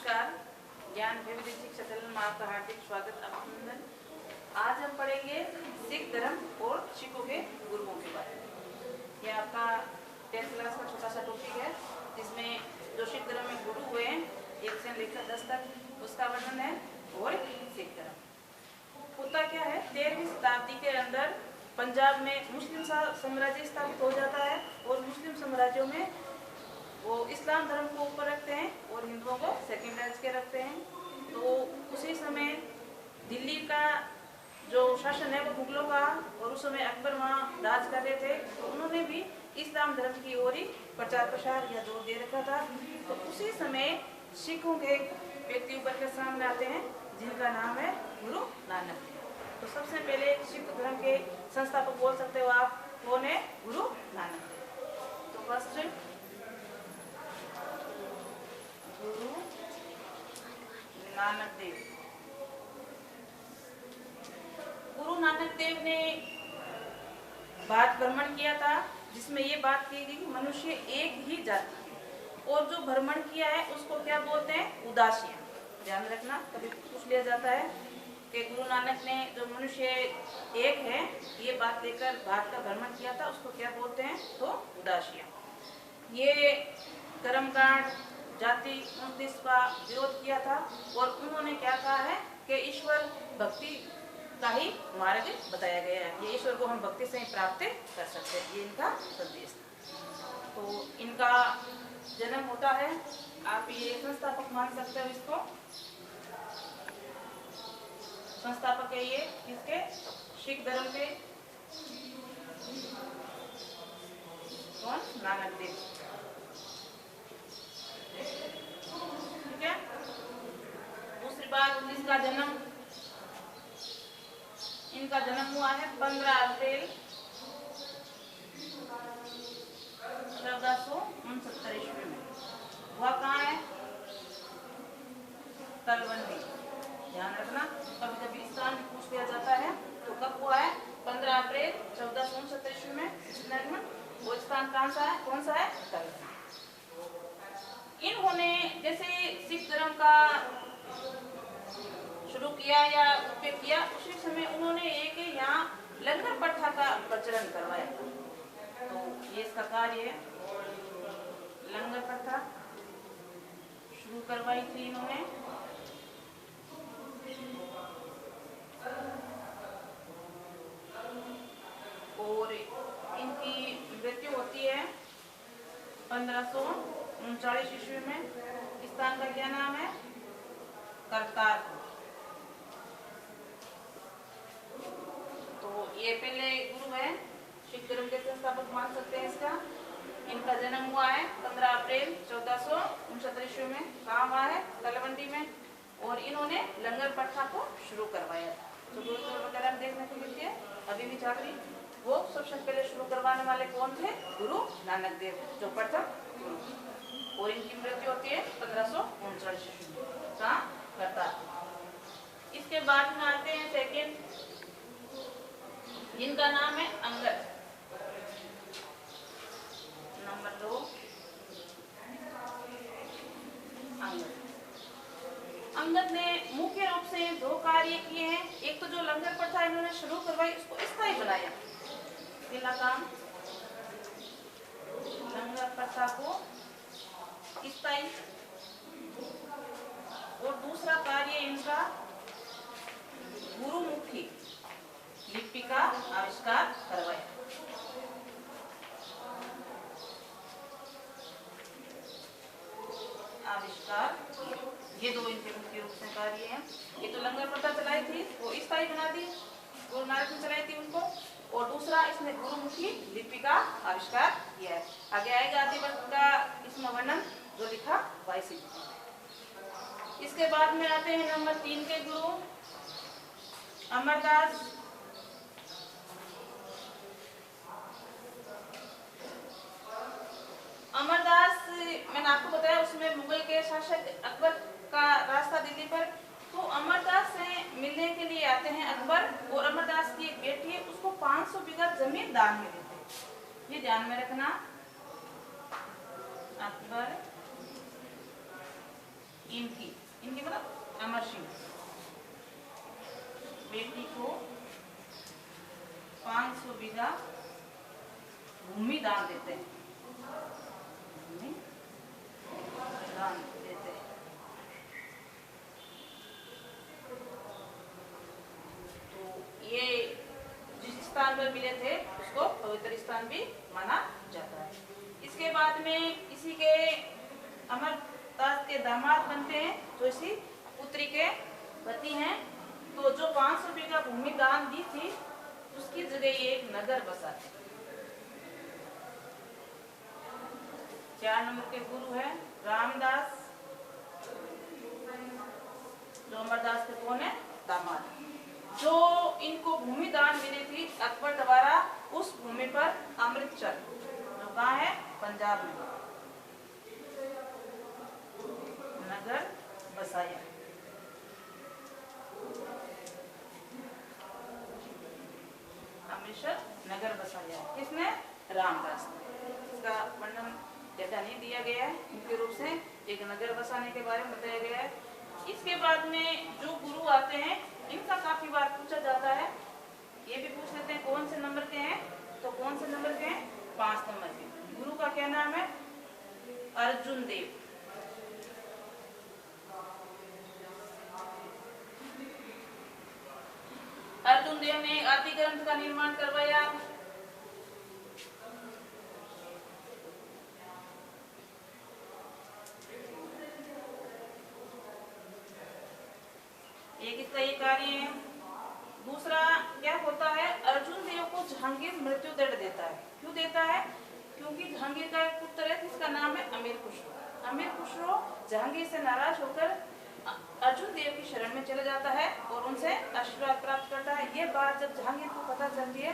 नमस्कार। ज्ञान विविध शिक्षा चैनल में आपका हार्दिक स्वागत अभिनंदन। आज हम पढ़ेंगे सिख धर्म और सिखों के गुरुओं के बारे में। यह आपका 10th क्लास का छोटा सा टॉपिक है, जिसमें जो सिख धर्म में गुरु हुए हैं 1 से लेकर 10 तक उसका वर्णन है। और सिख धर्म होता क्या है, 13वीं शताब्दी के अंदर पंजाब में मुस्लिम साम्राज्य स्थापित हो जाता है और मुस्लिम साम्राज्यों में वो इस्लाम धर्म को ऊपर रखते हैं और हिंदुओं को सेकेंड राइज के रखते हैं। तो उसी समय दिल्ली का जो शासन है वो मुगलों का, और उस समय अकबर वहाँ राज कर रहे थे, तो उन्होंने भी इस्लाम धर्म की ओर ही प्रचार प्रसार या जोर दे रखा था। तो उसी समय सिखों के एक व्यक्ति ऊपर के सामने आते हैं जिनका नाम है गुरु नानक। तो सबसे पहले सिख धर्म के संस्थापक बोल सकते हो आप, कौन है? गुरु नानक। तो फर्स्ट गुरु नानक देव। गुरु नानक देव ने भारत भ्रमण किया था, जिसमें ये बात की गई कि मनुष्य एक ही जाति है, और जो भ्रमण किया है उसको क्या बोलते हैं? उदासियां। ध्यान रखना, कभी पूछ लिया जाता है कि गुरु नानक ने जो मनुष्य एक है ये बात लेकर भारत का भ्रमण किया था, उसको क्या बोलते हैं? तो उदासियां। ये कर्मकांड जाति उन्नीस का विरोध किया था, और उन्होंने क्या कहा है कि ईश्वर भक्ति का ही मार्ग बताया गया है, ये ईश्वर को हम भक्ति से ही प्राप्त कर सकते हैं, ये इनका संदेश था। तो इनका जन्म होता है, आप ये संस्थापक मान सकते हो इसको, संस्थापक है ये किसके? सिख धर्म के। कौन? नानक देव। ठीक है। दूसरी बात, इनका जन्म हुआ है 15 अप्रैल 1469 ईस्वी में। वह कहाँ है? तलवंडी। ध्यान रखना, कभी कभी स्थान पूछ लिया जाता है। तो कब हुआ है? 15 अप्रैल 1469 ईस्वी में। वो स्थान कौन सा है? तलवंडी। इन्होंने जैसे सिख धर्म का शुरू किया या उपयोग किया, उसी समय उन्होंने एक यहाँ लंगर प्रथा का प्रचलन करवाया। तो ये इसका कार्य है, लंगर प्रथा शुरू करवाई थी इन्होंने। और इनकी मृत्यु होती है 1539 ईस्वी में। स्थान का क्या नाम है? करतारपुर। तो ये पहले गुरु है, सिख धर्म के संस्थापक मान सकते हैं इसका। इनका जन्म हुआ है 15 अप्रैल 1469 ईस्वी में। कहाँ हुआ है? तलवंडी में। और इन्होंने लंगर प्रथा को शुरू करवाया था। तो दोस्तों वगैरह देखने को मिलती है अभी भी चल रही। वो सबसे पहले शुरू करवाने वाले कौन थे? गुरु नानक देव, जो प्रथम गुरु। और इनकी मृत्यु होती है 1539 ईस्वी में। कहाँ? करतारपुर। इसके बाद में आते हैं सेकेंड, जिनका नाम है अंगद। नंबर 2 अंगद ने मुख्य रूप से 2 कार्य किए हैं। एक तो जो लंगर प्रथा इन्होंने शुरू करवाई उसको स्थायी बनाया, पहला काम लंगर प्रथा को स्थायी, और दूसरा कार्य इनका गुरुमुखी लिपि का आविष्कार करवाया। ये 2 इनके मुख्य रूप से कार्य हैं। ये तो लंगर प्रथा चलाई थी, वो स्थायी बना दी, गुरु नानक ने चलाई थी उनको। और दूसरा, इसने गुरुमुखी लिपि का आविष्कार किया है। आगे आएगा आदिवर्त का इसमें वर्णन जो लिखा वाइसी। इसके बाद में आते हैं नंबर 3 के गुरु अमरदास। अमरदास मैंने आपको बताया, उसमें मुगल के शासक अकबर का रास्ता दिल्ली पर। तो अमरदास से मिलने के लिए आते हैं अकबर, और अमरदास की एक बेटी है, उसको 500 बीघा जमीन दान में देते हैं। ये ध्यान में रखना। अकबर इनकी इनकी मतलब अमर सिंह बेटी को 500 बीघा भूमि दान देते हैं, भूमि दान देते हैं। तो ये जिस स्थान पर मिले थे उसको पवित्र स्थान भी माना जाता है। इसके बाद में इसी के अमरदास के दामाद बनते हैं, तो इसी पुत्री के पति हैं। तो जो 500 बीघा भूमि दान दी थी उसकी जगह ये एक नगर बसा थे। 4 नंबर के गुरु है रामदास, जो अमरदास के कौन है दामाद। जो इनको भूमि दान मिली थी अकबर द्वारा, उस भूमि पर अमृतसर जो कहाँ है पंजाब में नगर बसाया। अमृतसर नगर बसाया किसने? रामदास ने। इसका वर्णन ज्यादा नहीं दिया गया है, मुख्य रूप से एक नगर बसाने के बारे में बताया गया है। इसके बाद में जो गुरु आते हैं इनका काफी बार पूछा जाता है, ये भी पूछ लेते हैं कौन से नंबर के हैं, तो कौन से नंबर के हैं? 5 नंबर के। गुरु का क्या नाम है? अर्जुन देव। अर्जुन देव ने आदि ग्रंथ का निर्माण करवाया। एक इसका ये कार्य है। दूसरा क्या होता है, अर्जुन देव को जहांगीर मृत्यु दंड देता है। क्यों देता है? क्योंकि जहांगीर का एक पुत्र है जिसका नाम है अमीर खुसरो। अमीर खुसरो जहांगीर से नाराज होकर अर्जुन देव की शरण में चला जाता है और उनसे आशीर्वाद प्राप्त करता है। ये बात जब जहांगीर को पता चलती है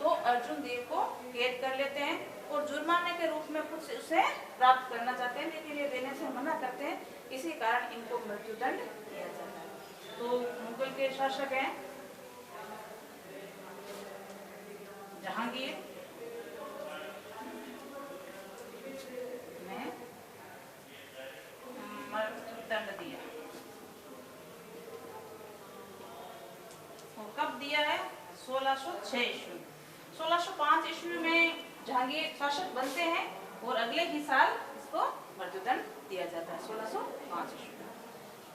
तो अर्जुन देव को कैद कर लेते हैं और जुर्माने के रूप में कुछ उसे प्राप्त करना चाहते हैं, लेकिन ये देने से मना करते हैं। इसी कारण इनको मृत्यु दंड दिया जाता है। तो मुगल के शासक हैं जहांगीर ने मृत्यु दंड दिया। कब दिया है? 1606 ईस्वी। 1605 ईस्वी में जहांगीर शासक बनते हैं और अगले ही साल इसको मृत्युदंड दिया जाता है 1605 ईस्वी में।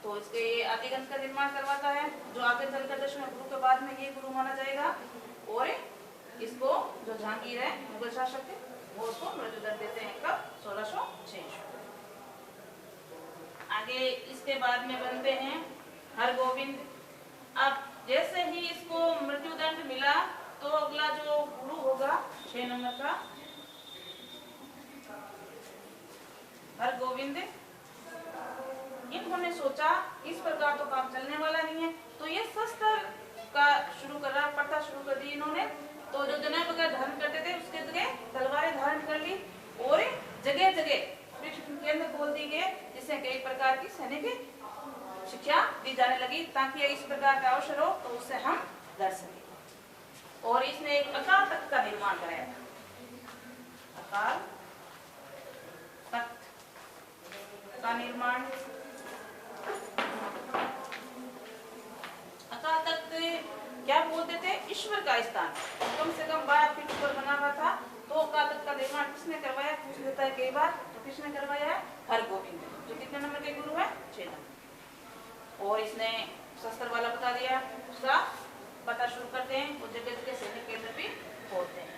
तो इसके आदि ग्रंथ का निर्माण करवाता है, जो आगे चलकर 10वें गुरु के बाद में ये गुरु माना जाएगा। और इसको जो जहांगीर है मुगल शासक थे वो उसको मृत्युदंड देते हैं कब? 1606 ईस्वी। आगे इसके बाद में बनते हैं हरगोविंद। अब जैसे ही इसको मृत्युदंड मिला तो अगला जो गुरु होगा 6 नंबर का हरगोविंद, इन्होंने सोचा इस प्रकार तो काम चलने वाला नहीं है, तो ये शस्त्र का शुरू कर रहा प्रथा शुरू कर दी इन्होंने। तो जो जनेऊ वगैरह धारण करते थे उसके जगह तलवारें धारण कर ली और जगह जगह प्रशिक्षण केंद्र खोल दिए गए, जिससे कई प्रकार की सैनिक शिक्षा दी जाने लगी, ताकि इस प्रकार का अवसर हो तो उससे हम लड़ सके। और इसने एक अकाल तख्त का निर्माण कराया। अकाल तख्त का निर्माण। अकाल तख्त क्या बोलते थे? ईश्वर का स्थान। कम से कम 12 फीट ऊपर बना हुआ था। तो अकाल तख्त का निर्माण किसने करवाया? पूछ लेता है कई बार। तो किसने करवाया है? हरगोविंद, जो कितने नंबर के गुरु है? 6 नंबर। और इसने शस्त्र वाला बता दिया, उसका पता शुरू करते हैं और जगह जगह सैनिक केंद्र भी खोलते हैं।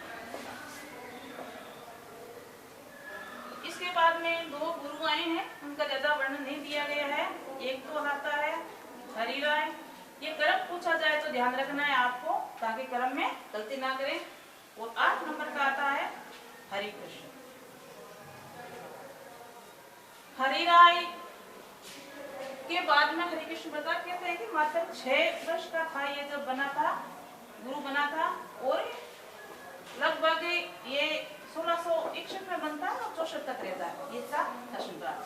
इसके बाद में 2 गुरु आए हैं, उनका ज्यादा वर्णन नहीं दिया गया है। एक तो आता है हरिराय। ये क्रम पूछा जाए तो ध्यान रखना है आपको, ताकि क्रम में गलती ना करें। और 8 नंबर का आता है हरिकृष्ण। हरिराय के बाद में हरिकृष्ण बता कहते हैं कि मात्र 6 वर्ष का था ये जब बना था, गुरु बना था। और लगभग ये 1661 में बनता है और 64 तक रहता है। ये था शासनकाल।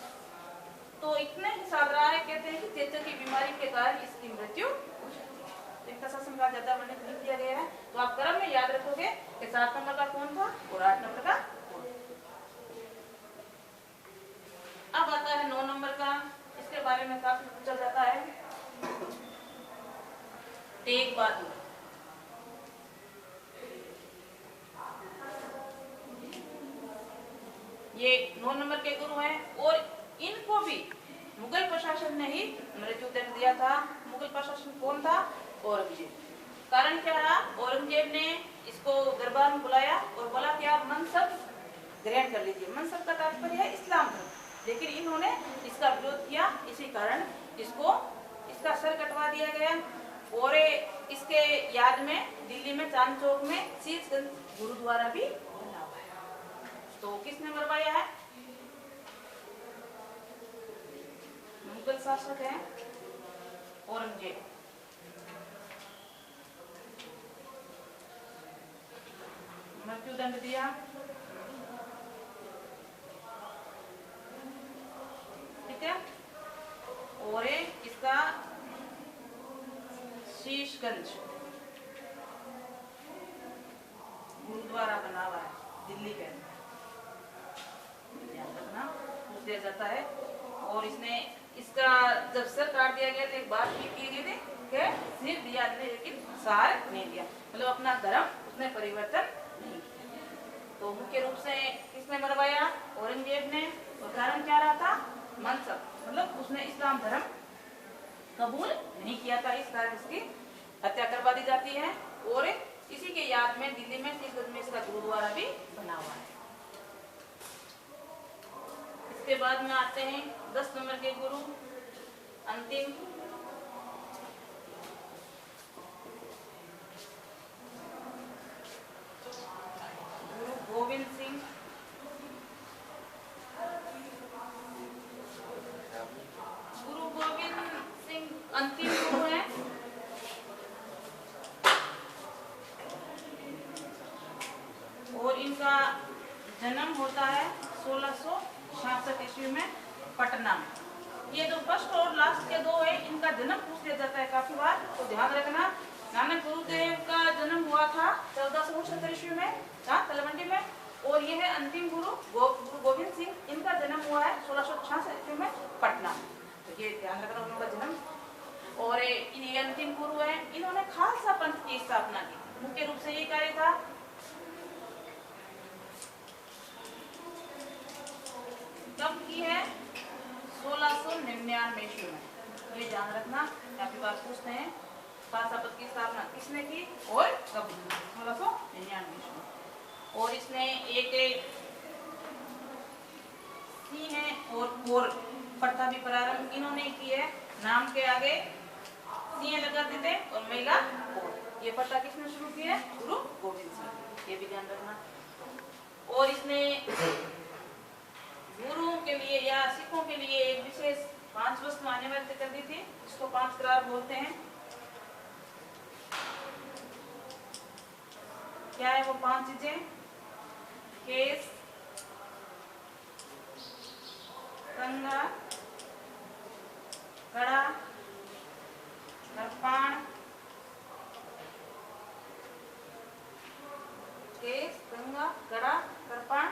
तो इतने ही साल रहा है, कहते हैं कि चेचक की बीमारी के कारण इसकी मृत्यु हो जाती है। इनका शासनकाल ज्यादा वर्णित नहीं किया गया है। तो आप क्रम में याद रखोगे कि 7 नंबर का कौन था और 8 नंबर का कौन। अब आता है 9 नंबर का। इसके बाद बारे में काफी पूछा जाता है। टेक बहादुर, ये 9 नंबर के गुरु हैं और इनको भी मुगल प्रशासन ने ही मृत्यु दंड दिया था। मुगल प्रशासन कौन था? औरंगजेब। कारण क्या रहा? औरंगजेब ने इसको दरबार में बुलाया और बोला कि आप मनसब ग्रहण कर लीजिए। मनसब का तात्पर्य है इस्लाम धर्म, लेकिन इन्होंने इसका विरोध किया। इसी कारण इसका सर कटवा दिया गया और इसके याद में दिल्ली में चांद चौक में शीशगंज गुरुद्वारा भी बना हुआ है। तो किसने मरवाया है? मुगल शासक है औरंगजेब। मृत्यु दंड दिया। ठीक है, और इसका शीशगंज गुरुद्वारा बना हुआ है दिल्ली के अंदर, ध्यान रखना, पूछ दिया जाता है। और इसने इसका जब सर काट दिया गया तो एक बात भी की गई थी कि सिर दिया लेकिन सार नहीं दिया, मतलब अपना धर्म उसने परिवर्तन नहीं किया। तो मुख्य रूप से किसने मरवाया? औरंगजेब ने। और कारण क्या रहा था? मनसब, मतलब उसने इस्लाम धर्म कबूल नहीं किया था, इस कारण इसकी हत्या करवा दी जाती है। और इसी के याद में दिल्ली में शीशगंज में इसका गुरुद्वारा भी बना हुआ है। इसके बाद में आते हैं 10 नंबर के गुरु, अंतिम गुरु गोविंद सिंह। गुरु गोविंद सिंह अंतिम गुरु है। और इनका जन्म होता है 1666 ईस्वी में पटना में। ये जो फर्स्ट और लास्ट के दो है इनका जन्म पूछ लिया जाता है काफी बार, तो ध्यान रखना। नानक गुरुदेव का जन्म हुआ था 1469 ईस्वी में तलवंडी में, और ये है अंतिम गुरु गुरु गोविंद सिंह, इनका जन्म हुआ है 1666 ईस्वी में पटना में। तो ये ध्यान रखना उनका जन्म। और ये अंतिम गुरु है। इन्होंने खालसा पंथ की स्थापना की। मुख्य रूप से ये कार्य था। कब की है? 1699 ईस्वी में। ये ध्यान रखना, काफी बार पूछते हैं खालसा पंथ की स्थापना किसने की और कब? 1699 ईस्वी में। और इसने एक सिंह और प्रथा भी प्रारंभ इन्होंने की है। नाम के आगे सिंह लगा देते और महिला और। ये प्रथा किसने शुरू की है? गुरु गोविंद सिंह। ये भी ध्यान रखना। और इसने गुरुओं के लिए या सिखों के लिए एक विशेष 5 वस्तु अनिवार्य कर दी थी, इसको 5 करार बोलते हैं। क्या है वो 5 चीजें? केस, कंघा, कड़ा, दर्पण, केस, कंघा, कड़ा, दर्पण,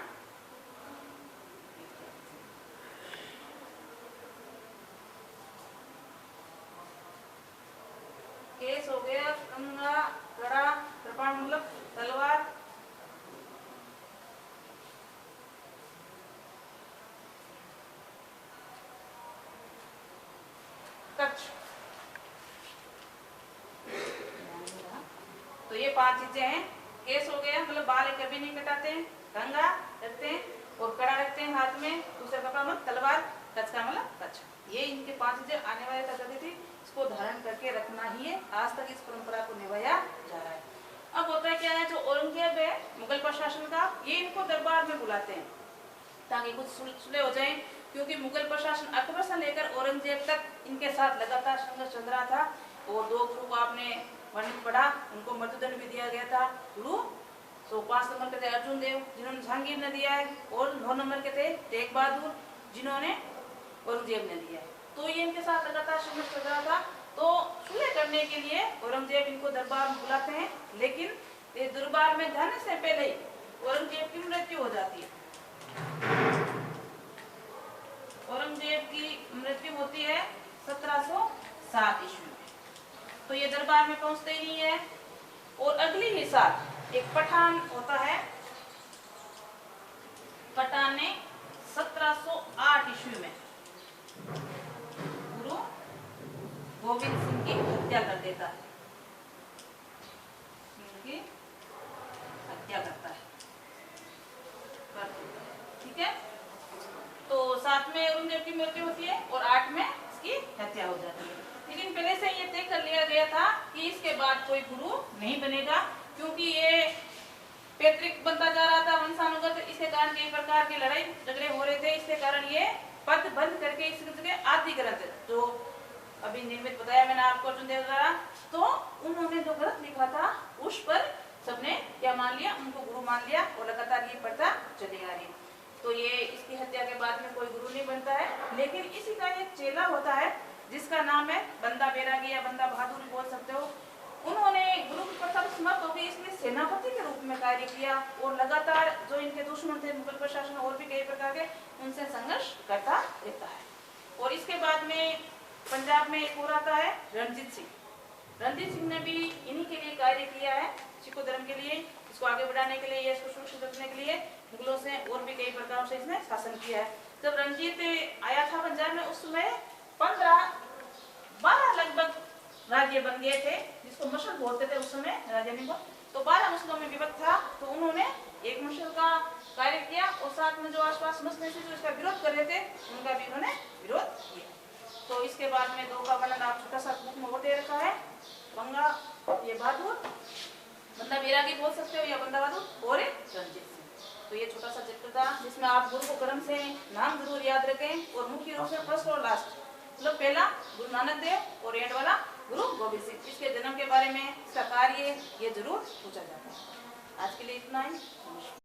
केस हो गया, कंघा, कड़ा, दर्पण मतलब तलवार, कच्छ। तो ये 5 चीजें हैं। केस हो गया मतलब बाल कभी नहीं कटाते हैं, कंघा रखते हैं और कड़ा रखते हैं हाथ में, दूसरा कपड़ा मतलब तलवार, कच्छ का मतलब कच्छ। ये इनके 5 चीजें आने वाले पद्धति थी, इसको धारण करके रखना ही है। आज तक इस परंपरा को निभाया जा रहा है। अब होता है क्या है, जो औरंगजेब है मुगल प्रशासन का, ये इनको दरबार में बुलाते हैं ताकि कुछ सुलह हो जाए, क्योंकि मुगल प्रशासन अकबर से लेकर औरंगजेब तक इनके साथ लगातार संघर्ष चल रहा था। और 2 गुरु को आपने वर्णन पढ़ा, उनको मृत्युदंड भी दिया गया था। गुरु 5 नंबर के थे अर्जुन देव, जिन्होंने जहांगीर ने दिया है, और 9 नंबर के थे टेक बहादुर, जिन्होंने औरंगजेब ने दिया है। तो ये इनके साथ लगातार संघर्ष चल रहा था। तो सुलह करने के लिए औरंगजेब इनको दरबार में बुलाते हैं, लेकिन दरबार में जाने से पहले ही औरंगजेब की मृत्यु हो जाती है। औरंगजेब की मृत्यु होती है 7 ईस्वी में। तो ये दरबार में पहुंचते ही है। और अगली ही साल एक पठान होता है, पठान ने 1708 ईस्वी में गुरु गोविंद सिंह की हत्या कर देता है, उनकी हत्या करता है। ठीक है, तो 7 में औरंगजेब की मृत्यु होती है और 8 में इसकी हत्या हो जाती है। लेकिन पहले से ये तय कर लिया गया था कि इसके बाद कोई गुरु नहीं बनेगा, क्योंकि ये पैतृक बनता जा रहा था, वंशानुगत। इसके कारण कई प्रकार की लड़ाई झगड़े हो रहे थे। इसके कारण ये पद बंद करके इस जगह आदि ग्रंथ जो अभी निर्मित बताया मैंने आपको अर्जुन देव द्वारा, तो उन्होंने जो ग्रंथ लिखा था उस पर सबने क्या मान लिया, उनको गुरु मान लिया और लगातार ये प्रथा चली आ रही। तो ये इसकी हत्या के बाद में कोई गुरु नहीं बनता है। लेकिन इसी का एक चेला होता है जिसका नाम है बंदा बैरागी या बंदा बहादुर बोल सकते हो। उन्होंने गुरु की प्रथा समाप्त हो गई, इसलिए सेनापति के रूप में कार्य किया और लगातार जो इनके दुश्मन थे मुगल प्रशासन और भी कई प्रकार के, उनसे संघर्ष करता रहता है। और इसके बाद में पंजाब में एक और आता है रणजीत सिंह। रणजीत सिंह ने भी इन्हीं के लिए कार्य किया है, सिख धर्म के लिए, इसको आगे बढ़ाने के लिए, इसको सुरक्षित रखने के लिए मुगलों से और भी कई प्रकारों से इसने शासन किया है। जब रंजीत आया था पंजाब में, उस समय 12 लगभग राज्य बन गए थे, जिसको मशल बोलते थे उस समय राजधानी को। तो 12 मसलों में विभक्त था, तो उन्होंने एक मशल का कार्य किया और साथ में जो आसपास मसले थे जो इसका विरोध कर रहे थे उनका भी उन्होंने विरोध किया। तो इसके बाद में 2 का वर्णन आप छोटा सा बुक में वो दे रखा है, बंगा ये बहादुर, बंदा बैरागी बोल सकते हो या बंदा बहादुर, और रणजीत सिंह। तो ये छोटा सा चैप्टर था जिसमें आप गुरु को क्रम से नाम जरूर याद रखें, और मुख्य रूप से फर्स्ट और लास्ट, मतलब पहला गुरु नानक देव और एंड वाला गुरु गोविंद सिंह, इसके जन्म के बारे में, इसका कार्य ये जरूर पूछा जाता है। आज के लिए इतना ही।